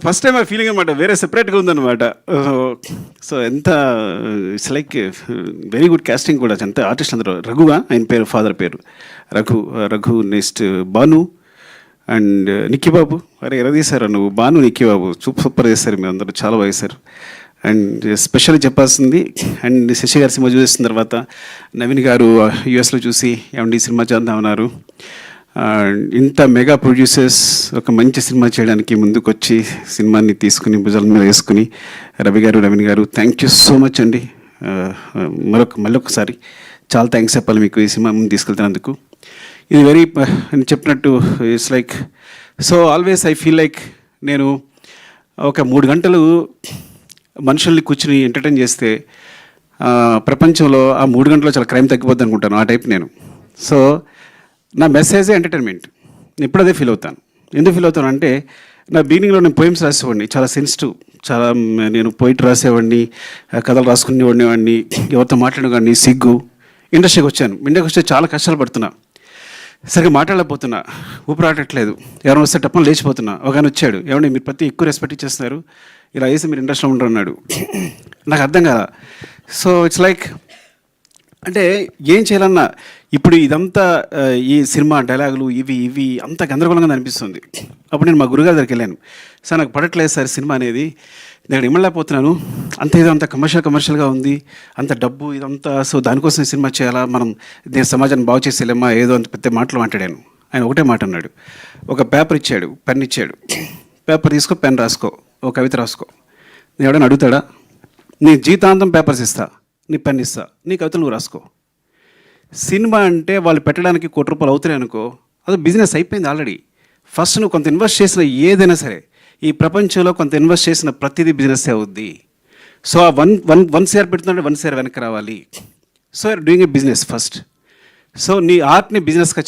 First time ఆ feeling అనమాట, వేరే సెపరేట్గా ఉందన్నమాట. సో ఎంత it's like very good casting కూడా. ఎంత ఆర్టిస్ట్ అందరూ. రఘుగా ఆయన పేరు, ఫాదర్ పేరు రఘు. Next Bhanu and Nikki Babu. అరే ఎరదీశారు నువ్వు, భాను నిక్కీ బాబు సూపర్ చేశారు మీరు అందరూ, చాలా బాగా చేశారు. అండ్ స్పెషల్గా చెప్పాల్సింది, అండ్ శశి గారి సినిమా చూసిన తర్వాత నవీన్ గారు యుఎస్లో చూసి ఏమండి ఈ సినిమా చేద్దామన్నారు. ఇంత మెగా ప్రొడ్యూసర్స్ ఒక మంచి సినిమా చేయడానికి ముందుకొచ్చి సినిమాని తీసుకుని భుజాల మీద వేసుకుని రవి గారు, నవీన్ గారు, థ్యాంక్ యూ సో మచ్ అండి. మళ్ళొకసారి చాలా థ్యాంక్స్ చెప్పాలి మీకు ఈ సినిమా ముందు తీసుకెళ్తున్నందుకు. ఇది వెరీ నేను చెప్పినట్టు it's like, so always I feel like నేను ఒక 3 గంటలు మనుషుల్ని కూర్చుని ఎంటర్టైన్ చేస్తే ప్రపంచంలో ఆ 3 గంటల్లో చాలా క్రైమ్ తగ్గిపోద్ది అనుకుంటాను. ఆ టైప్ నేను. సో నా మెసేజే ఎంటర్టైన్మెంట్. నేను ఇప్పుడు అదే ఫీల్ అవుతాను. ఎందుకు ఫీల్ అవుతాను అంటే, నా బిగినింగ్లో నేను పోయిమ్స్ రాసేవాడిని, చాలా సెన్సిటివ్, చాలా నేను పోయిట్ రాసేవాడిని, కథలు రాసుకునేవాడిని, ఎవరితో మాట్లాడేవాడిని, సిగ్గు. ఇండస్ట్రీకి వచ్చాను. ఇండస్ట్రీకి వస్తే చాలా కష్టాలు పడుతున్నా, సరిగ్గా మాట్లాడలేకపోతున్నా, ఊపిరాడట్లేదు, ఎవరైనా వస్తే టప్పని లేచిపోతున్నా. ఒక ఆయన వచ్చాడు, ఏమంటే మీరు ప్రతి ఎక్కువ రెస్పెక్ట్ ఇచ్చేస్తున్నారు, ఇలా వేసి మీరు ఇండస్ట్రీలో ఉండరు అన్నాడు. నాకు అర్థం కాదా. సో ఇట్స్ లైక్, అంటే ఏం చేయాలన్నా ఇప్పుడు ఇదంతా ఈ సినిమా డైలాగులు ఇవి అంత గందరగోళంగా అనిపిస్తుంది. అప్పుడు నేను మా గురుగారి దగ్గరికి వెళ్ళాను. సార్ నాకు పడట్లేదు సార్ సినిమా అనేది, నేను ఇమ్మలేకపోతున్నాను, ఏదో అంత కమర్షియల్గా ఉంది, అంత డబ్బు ఇదంతా, సో దానికోసం సినిమా చేయాలా, మనం దేని సమాజాన్ని బాగు చేసేలేమా, ఏదో అంత పెద్ద మాటలు మాట్లాడాను. ఆయన ఒకటే మాట అన్నాడు, ఒక పేపర్ ఇచ్చాడు, పెన్ ఇచ్చాడు, పేపర్ తీసుకో, పెన్ రాసుకో, ఒక కవిత రాసుకో. నేను ఎవడైనా అడుగుతాడా? నీ జీవితాంతం పేపర్స్ ఇస్తా, నీ పెన్ ఇస్తా, నీ కవితలు నువ్వు రాసుకో. సినిమా అంటే వాళ్ళు పెట్టడానికి ₹1 అవుతున్నాయి అనుకో, అది బిజినెస్ అయిపోయింది ఆల్రెడీ. ఫస్ట్ నువ్వు కొంత ఇన్వెస్ట్ చేసిన ఏదైనా సరే, ఈ ప్రపంచంలో కొంత ఇన్వెస్ట్ చేసిన ప్రతిదీ బిజినెస్ అవుద్ది. సో ఆ వన్ షేర్ పెడుతుందంటే 1 షేర్ వెనక్కి రావాలి. So you're doing a business first. So నీ ఆర్ట్ని బిజినెస్గా